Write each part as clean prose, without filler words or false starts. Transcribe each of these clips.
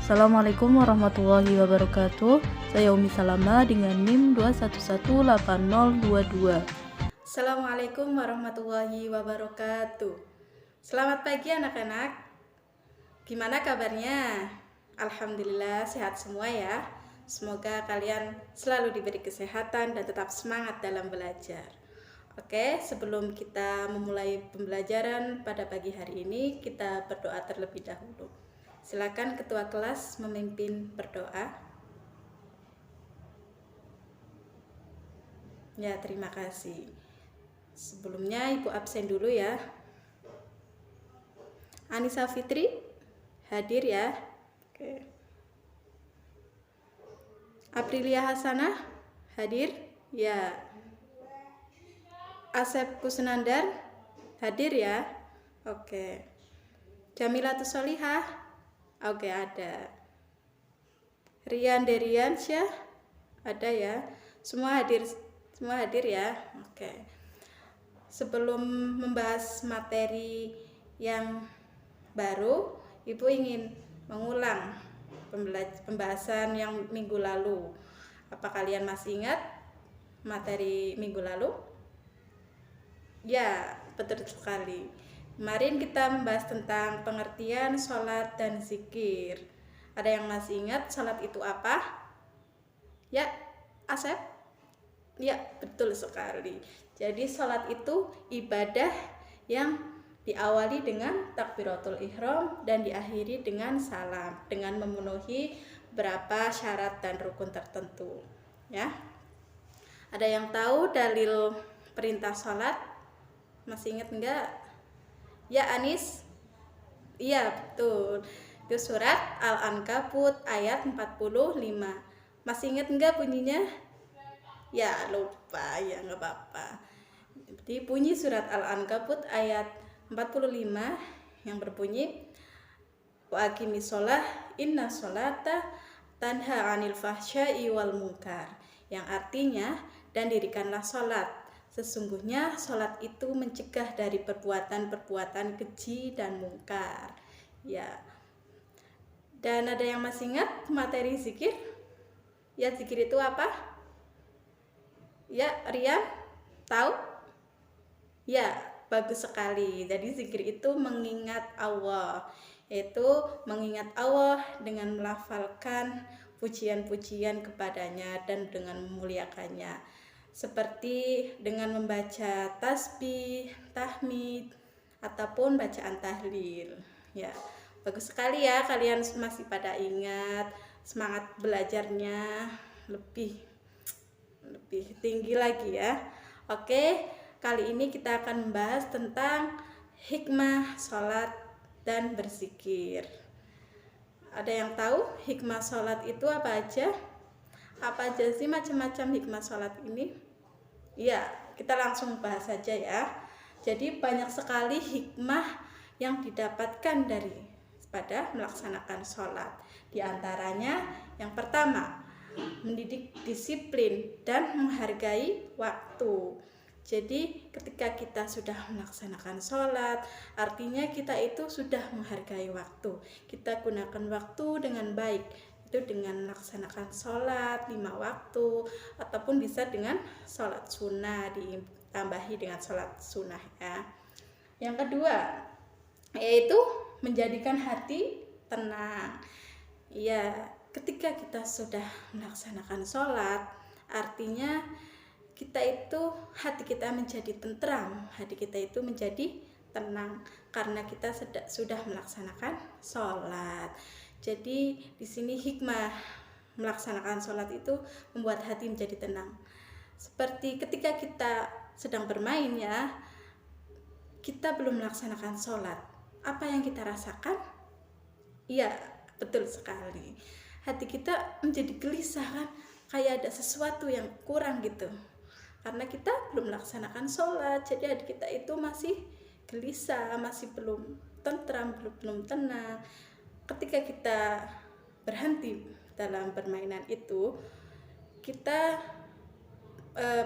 Assalamualaikum warahmatullahi wabarakatuh. Saya Umi Salama dengan NIM 2118022. Assalamualaikum warahmatullahi wabarakatuh. Selamat pagi anak-anak. Gimana kabarnya? Alhamdulillah sehat semua ya. Semoga kalian selalu diberi kesehatan dan tetap semangat dalam belajar. Oke, sebelum kita memulai pembelajaran pada pagi hari ini, kita berdoa terlebih dahulu. Silakan ketua kelas memimpin berdoa. Ya, terima kasih. Sebelumnya Ibu absen dulu ya. Anissa Fitri hadir ya. Oke. Aprilia Hasanah hadir ya. Asep Kusnandar hadir ya. Oke. Jamilatus Solihah. Oke, ada. Rian Deriansyah ada ya. Semua hadir ya. Oke. Sebelum membahas materi yang baru, Ibu ingin mengulang pembahasan yang minggu lalu. Apa kalian masih ingat materi minggu lalu? Ya, betul sekali. Kemarin kita membahas tentang pengertian sholat dan zikir. Ada yang masih ingat sholat itu apa? Ya, Asep? Ya, betul sekali. Jadi sholat itu ibadah yang diawali dengan takbiratul ihram dan diakhiri dengan salam, dengan memenuhi beberapa syarat dan rukun tertentu. Ya. Ada yang tahu dalil perintah sholat? Masih ingat enggak? Ya, Anis? Iya, betul. Itu surat Al-Ankabut ayat 45. Masih ingat enggak bunyinya? Ya, lupa. Ya, enggak apa-apa. Jadi bunyi surat Al-Ankabut ayat 45 yang berbunyi wa aqimis shalah inna sholata tanha 'anil fahsya'i wal munkar, yang artinya dan dirikanlah sholat, sesungguhnya sholat itu mencegah dari perbuatan-perbuatan keji dan mungkar. Ya. Dan ada yang masih ingat materi zikir? Ya, zikir itu apa? Ya, Rian tahu? Ya, bagus sekali. Jadi zikir itu mengingat Allah, yaitu mengingat Allah dengan melafalkan pujian-pujian kepadanya dan dengan memuliakannya, seperti dengan membaca tasbih, tahmid, ataupun bacaan tahlil. Ya, bagus sekali ya, kalian masih pada ingat. Semangat belajarnya lebih tinggi lagi ya. Oke, kali ini kita akan membahas tentang hikmah sholat dan berzikir. Ada yang tahu hikmah sholat itu apa aja? Apa aja sih macam-macam hikmah sholat ini? Ya, kita langsung bahas saja ya. Jadi banyak sekali hikmah yang didapatkan pada melaksanakan sholat. Di antaranya yang pertama, mendidik disiplin dan menghargai waktu. Jadi ketika kita sudah melaksanakan sholat, artinya kita itu sudah menghargai waktu. Kita gunakan waktu dengan baik, itu dengan melaksanakan sholat 5 waktu, ataupun bisa dengan sholat sunnah, ditambahi dengan sholat sunnah ya. Yang kedua, yaitu menjadikan hati tenang. Ya, ketika kita sudah melaksanakan sholat, artinya kita itu hati kita menjadi tentram, hati kita itu menjadi tenang karena kita sudah melaksanakan sholat. Jadi di sini hikmah melaksanakan sholat itu membuat hati menjadi tenang. Seperti ketika kita sedang bermain ya, kita belum melaksanakan sholat, apa yang kita rasakan? Iya, betul sekali. Hati kita menjadi gelisah kan, kayak ada sesuatu yang kurang gitu. Karena kita belum melaksanakan sholat, jadi hati kita itu masih gelisah, masih belum tentram, belum tenang. Ketika kita berhenti dalam permainan itu, kita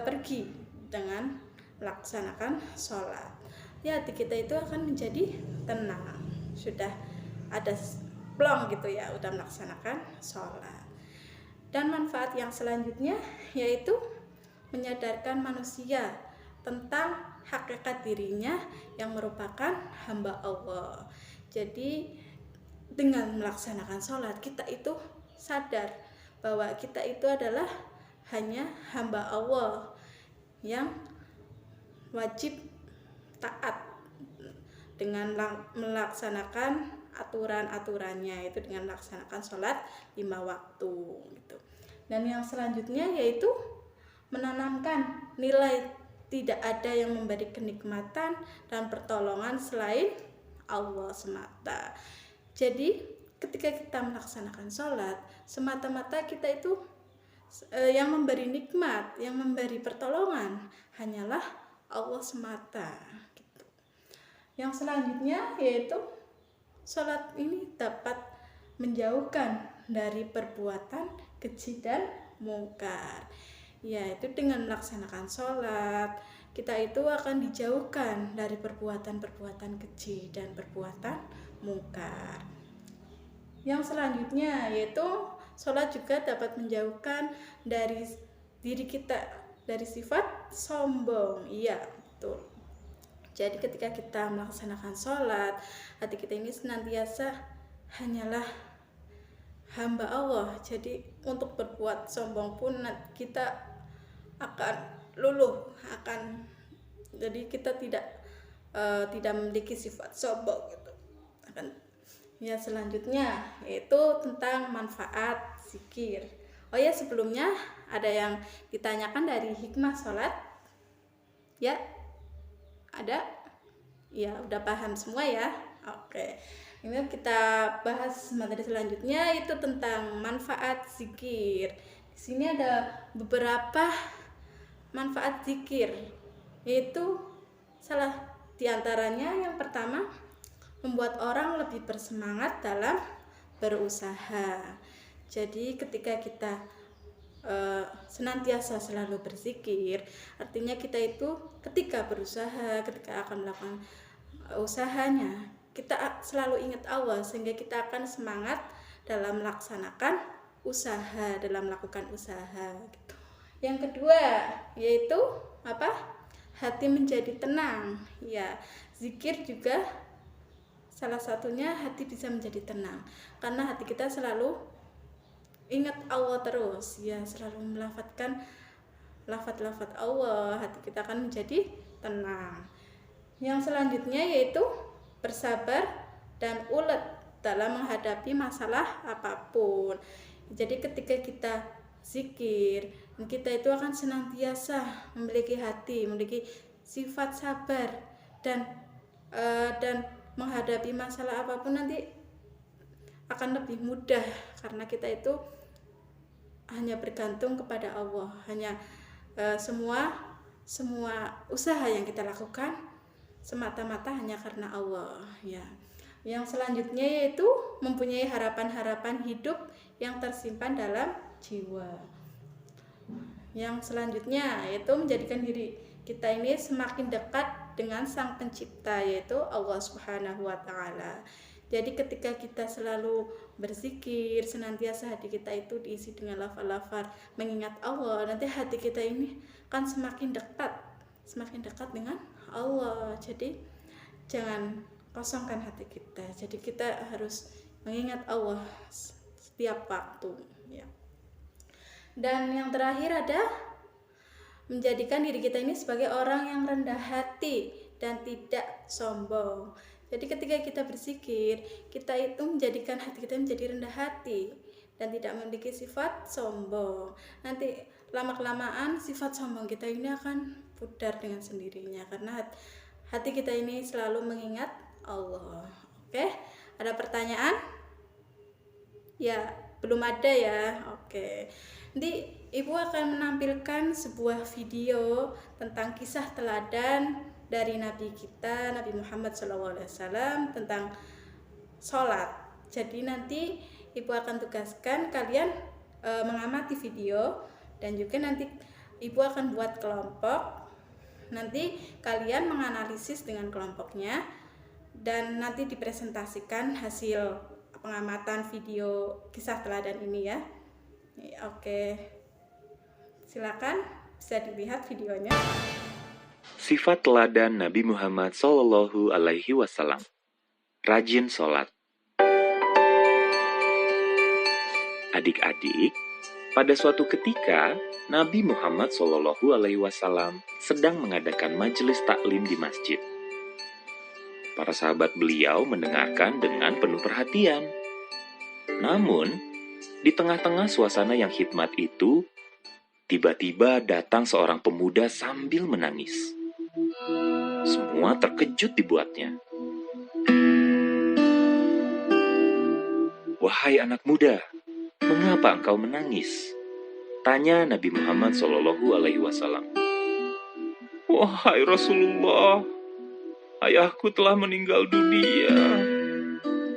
pergi dengan melaksanakan sholat. Ya, hati kita itu akan menjadi tenang. Sudah ada plong gitu ya, udah melaksanakan sholat. Dan manfaat yang selanjutnya yaitu menyadarkan manusia tentang hakikat dirinya yang merupakan hamba Allah. Jadi dengan melaksanakan sholat kita itu sadar bahwa kita itu adalah hanya hamba Allah yang wajib taat dengan melaksanakan aturan-aturannya, itu dengan melaksanakan sholat 5 waktu gitu. Dan yang selanjutnya yaitu menanamkan nilai tidak ada yang memberi kenikmatan dan pertolongan selain Allah semata. Jadi ketika kita melaksanakan sholat, semata-mata kita itu yang memberi nikmat, yang memberi pertolongan hanyalah Allah semata gitu. Yang selanjutnya yaitu sholat ini dapat menjauhkan dari perbuatan keji dan mungkar. Yaitu dengan melaksanakan sholat kita itu akan dijauhkan dari perbuatan-perbuatan keji dan perbuatan mungkar. Yang selanjutnya yaitu sholat juga dapat menjauhkan dari diri kita dari sifat sombong. Iya, betul. Jadi ketika kita melaksanakan sholat, hati kita ini senantiasa hanyalah hamba Allah. Jadi untuk berbuat sombong pun kita akan luluh, jadi kita tidak memiliki sifat sombong gitu. Ya, selanjutnya yaitu tentang manfaat zikir. Oh ya, sebelumnya ada yang ditanyakan dari hikmah sholat? Ya, ada? Ya, udah paham semua ya? Oke. Ini kita bahas materi selanjutnya, itu tentang manfaat zikir. Di sini ada beberapa manfaat zikir, yaitu salah diantaranya yang pertama, membuat orang lebih bersemangat dalam berusaha. Jadi ketika kita senantiasa selalu berzikir, artinya kita itu ketika berusaha, ketika akan melakukan usahanya, kita selalu ingat Allah, sehingga kita akan semangat dalam melaksanakan usaha, dalam melakukan usaha gitu. Yang kedua yaitu apa? Hati menjadi tenang. Ya, zikir juga salah satunya hati bisa menjadi tenang, karena hati kita selalu ingat Allah terus, ya, selalu melafadzkan lafadz-lafadz Allah, hati kita akan menjadi tenang. Yang selanjutnya yaitu bersabar dan ulet dalam menghadapi masalah apapun. Jadi ketika kita zikir, kita itu akan senantiasa memiliki hati, memiliki sifat sabar dan menghadapi masalah apapun nanti akan lebih mudah, karena kita itu hanya bergantung kepada Allah, hanya semua usaha yang kita lakukan semata-mata hanya karena Allah, ya. Yang selanjutnya yaitu mempunyai harapan-harapan hidup yang tersimpan dalam jiwa. Yang selanjutnya yaitu menjadikan diri kita ini semakin dekat dengan Sang Pencipta, yaitu Allah Subhanahu wa Ta'ala. Jadi ketika kita selalu berzikir, senantiasa hati kita itu diisi dengan lafaz-lafaz mengingat Allah, nanti hati kita ini akan semakin dekat dengan Allah. Jadi jangan kosongkan hati kita. Jadi kita harus mengingat Allah setiap waktu, ya. Dan yang terakhir ada menjadikan diri kita ini sebagai orang yang rendah hati dan tidak sombong. Jadi ketika kita berzikir, kita itu menjadikan hati kita menjadi rendah hati dan tidak memiliki sifat sombong. Nanti lama-kelamaan sifat sombong kita ini akan pudar dengan sendirinya, karena hati kita ini selalu mengingat Allah. Oke, ada pertanyaan? Ya, belum ada ya. Oke. Nanti Ibu akan menampilkan sebuah video tentang kisah teladan dari Nabi kita, Nabi Muhammad SAW, tentang sholat. Jadi nanti Ibu akan tugaskan kalian mengamati video, dan juga nanti Ibu akan buat kelompok. Nanti kalian menganalisis dengan kelompoknya, dan nanti dipresentasikan hasil pengamatan video kisah teladan ini ya. Oke, silakan bisa dilihat videonya. Sifat teladan Nabi Muhammad Sallallahu Alaihi Wasallam. Rajin sholat. Adik-adik, pada suatu ketika Nabi Muhammad Sallallahu Alaihi Wasallam sedang mengadakan majelis taklim di masjid. Para sahabat beliau mendengarkan dengan penuh perhatian. Namun, di tengah-tengah suasana yang hikmat itu, tiba-tiba datang seorang pemuda sambil menangis. Semua terkejut dibuatnya. "Wahai anak muda, mengapa engkau menangis?" tanya Nabi Muhammad Shallallahu Alaihi Wasallam. "Wahai Rasulullah, ayahku telah meninggal dunia.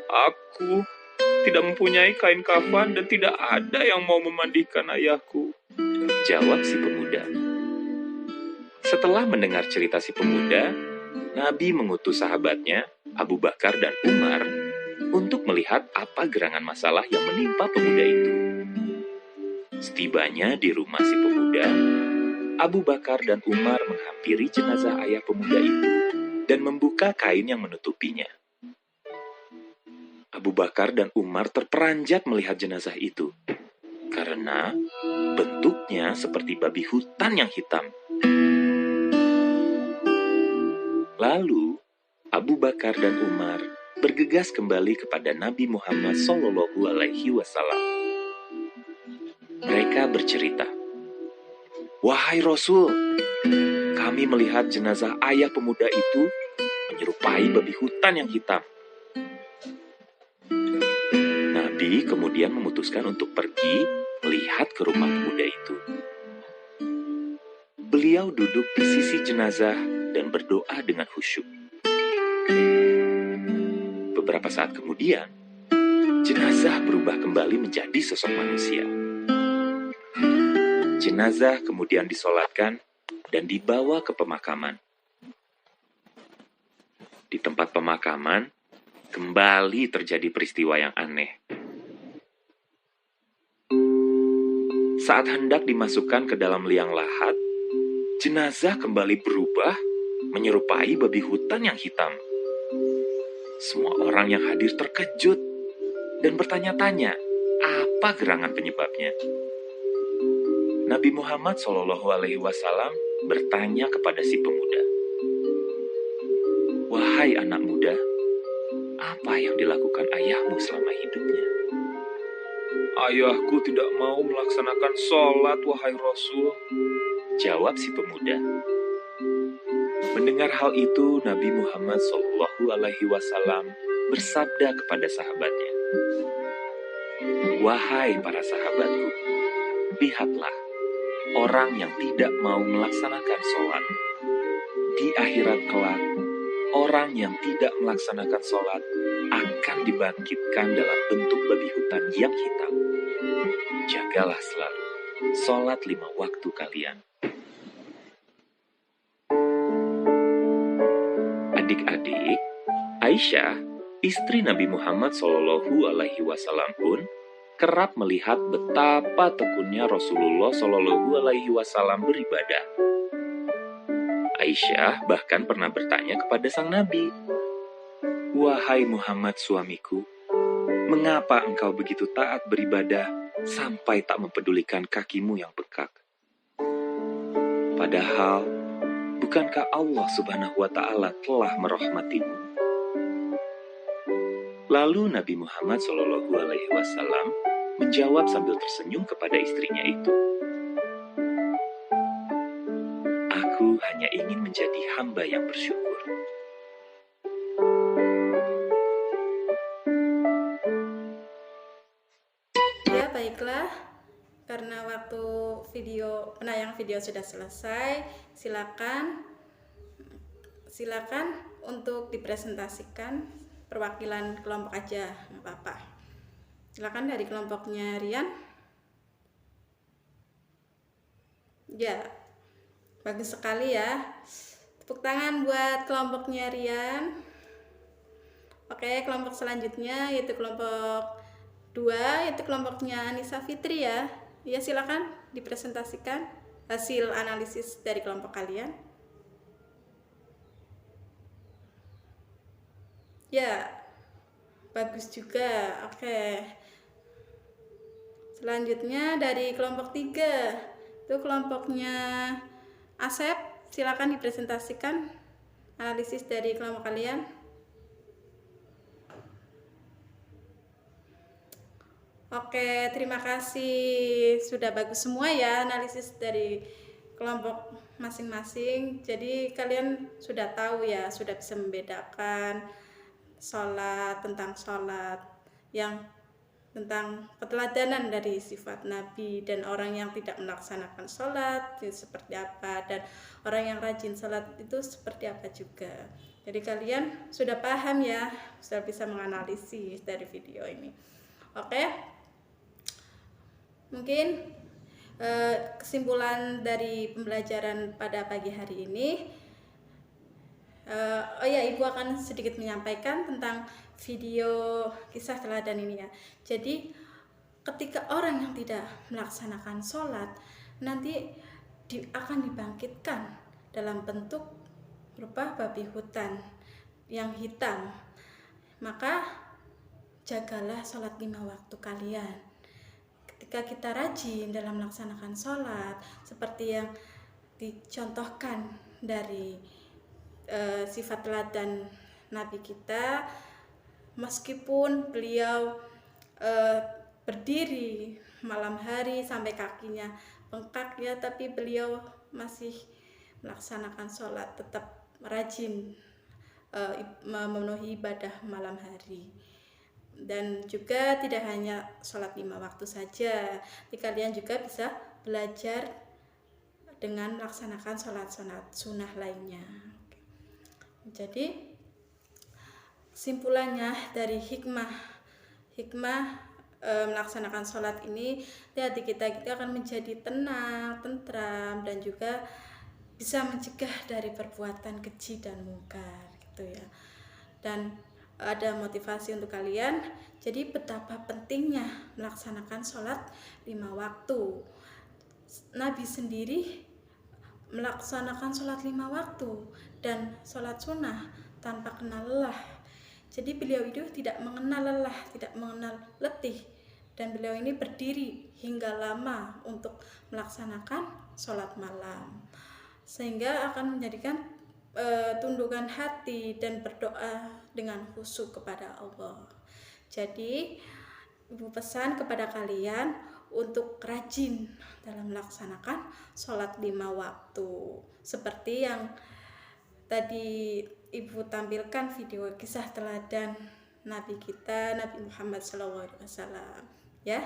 Aku tidak mempunyai kain kafan dan tidak ada yang mau memandikan ayahku," jawab si pemuda. Setelah mendengar cerita si pemuda, Nabi mengutus sahabatnya, Abu Bakar dan Umar, untuk melihat apa gerangan masalah yang menimpa pemuda itu. Setibanya di rumah si pemuda, Abu Bakar dan Umar menghampiri jenazah ayah pemuda itu dan membuka kain yang menutupinya. Abu Bakar dan Umar terperanjat melihat jenazah itu, karena bentuknya seperti babi hutan yang hitam. Lalu, Abu Bakar dan Umar bergegas kembali kepada Nabi Muhammad Sallallahu Alaihi Wasallam. Mereka bercerita, "Wahai Rasul, kami melihat jenazah ayah pemuda itu menyerupai babi hutan yang hitam." Nabi kemudian memutuskan untuk pergi melihat ke rumah pemuda itu. Beliau duduk di sisi jenazah dan berdoa dengan khusyuk. Beberapa saat kemudian, jenazah berubah kembali menjadi sosok manusia. Jenazah kemudian disolatkan dan dibawa ke pemakaman. Di tempat pemakaman, kembali terjadi peristiwa yang aneh. Saat hendak dimasukkan ke dalam liang lahat, jenazah kembali berubah menyerupai babi hutan yang hitam. Semua orang yang hadir terkejut dan bertanya-tanya, apa gerangan penyebabnya? Nabi Muhammad SAW bertanya kepada si pemuda, "Wahai anak muda, apa yang dilakukan ayahmu selama hidupnya?" "Ayahku tidak mau melaksanakan sholat, wahai Rasul," jawab si pemuda. Mendengar hal itu, Nabi Muhammad SAW bersabda kepada sahabatnya, "Wahai para sahabatku, lihatlah orang yang tidak mau melaksanakan sholat. Di akhirat kelak, orang yang tidak melaksanakan sholat akan dibangkitkan dalam bentuk babi hutan yang hitam. Jagalah selalu sholat 5 waktu kalian." Adik-adik, Aisyah, istri Nabi Muhammad Shallallahu Alaihi Wasallam pun kerap melihat betapa tekunnya Rasulullah Shallallahu Alaihi Wasallam beribadah. Aisyah bahkan pernah bertanya kepada sang Nabi, "Wahai Muhammad suamiku, mengapa engkau begitu taat beribadah sampai tak mempedulikan kakimu yang bengkak? Padahal, bukankah Allah Subhanahu wa Ta'ala telah merahmatimu?" Lalu Nabi Muhammad Shallallahu Alaihi Wasallam menjawab sambil tersenyum kepada istrinya itu, "Aku hanya ingin menjadi hamba yang bersyukur." Ya, baiklah. Karena waktu penayang video sudah selesai, silakan untuk dipresentasikan perwakilan kelompok aja, nggak apa-apa. Silakan dari kelompoknya Rian. Ya, bagus sekali ya. Tepuk tangan buat kelompoknya Rian. Oke, kelompok selanjutnya yaitu kelompok 2, yaitu kelompoknya Nisa Fitri ya. Ya, silakan dipresentasikan hasil analisis dari kelompok kalian. Ya, bagus juga. Oke. Selanjutnya dari kelompok 3, itu kelompoknya Asep. Silakan dipresentasikan analisis dari kelompok kalian. Oke, terima kasih. Sudah bagus semua ya analisis dari kelompok masing-masing. Jadi kalian sudah tahu ya, sudah bisa membedakan tentang sholat yang tentang keteladanan dari sifat Nabi, dan orang yang tidak melaksanakan sholat itu seperti apa, dan orang yang rajin sholat itu seperti apa juga. Jadi kalian sudah paham ya, sudah bisa menganalisis dari video ini. Oke, mungkin kesimpulan dari pembelajaran pada pagi hari ini, Ibu akan sedikit menyampaikan tentang video kisah teladan ini ya. Jadi ketika orang yang tidak melaksanakan sholat nanti akan dibangkitkan dalam bentuk berupa babi hutan yang hitam. Maka jagalah sholat 5 waktu kalian. Ketika kita rajin dalam melaksanakan sholat seperti yang dicontohkan dari sifat teladan Nabi kita, meskipun beliau berdiri malam hari sampai kakinya bengkak ya, tapi beliau masih melaksanakan sholat, tetap rajin memenuhi ibadah malam hari. Dan juga tidak hanya sholat 5 waktu saja, tapi kalian juga bisa belajar dengan melaksanakan sholat sunnah lainnya. Jadi kesimpulannya dari hikmah melaksanakan sholat ini, hati kita akan menjadi tenang, tentram, dan juga bisa mencegah dari perbuatan keji dan mungkar gitu ya. Dan ada motivasi untuk kalian, jadi betapa pentingnya melaksanakan sholat 5 waktu. Nabi sendiri melaksanakan sholat 5 waktu dan sholat sunnah tanpa kenal lelah. Jadi beliau itu tidak mengenal lelah, tidak mengenal letih, dan beliau ini berdiri hingga lama untuk melaksanakan sholat malam, sehingga akan menjadikan tundukkan hati dan berdoa dengan khusyuk kepada Allah. Jadi Ibu pesan kepada kalian untuk rajin dalam melaksanakan sholat 5 waktu, seperti yang tadi Ibu tampilkan video kisah teladan Nabi kita, Nabi Muhammad SAW ya.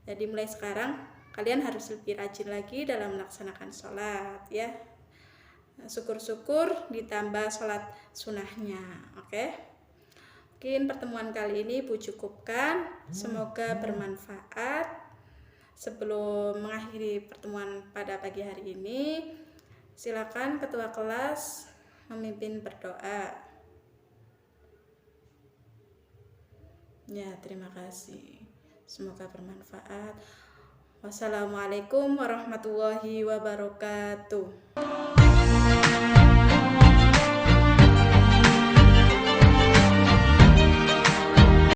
Jadi mulai sekarang kalian harus lebih rajin lagi dalam melaksanakan sholat ya. Syukur-syukur ditambah sholat sunnahnya. Oke. Mungkin pertemuan kali ini Ibu cukupkan, semoga bermanfaat. Sebelum mengakhiri pertemuan pada pagi hari ini, silakan ketua kelas memimpin berdoa. Ya, terima kasih. Semoga bermanfaat. Wassalamualaikum warahmatullahi wabarakatuh.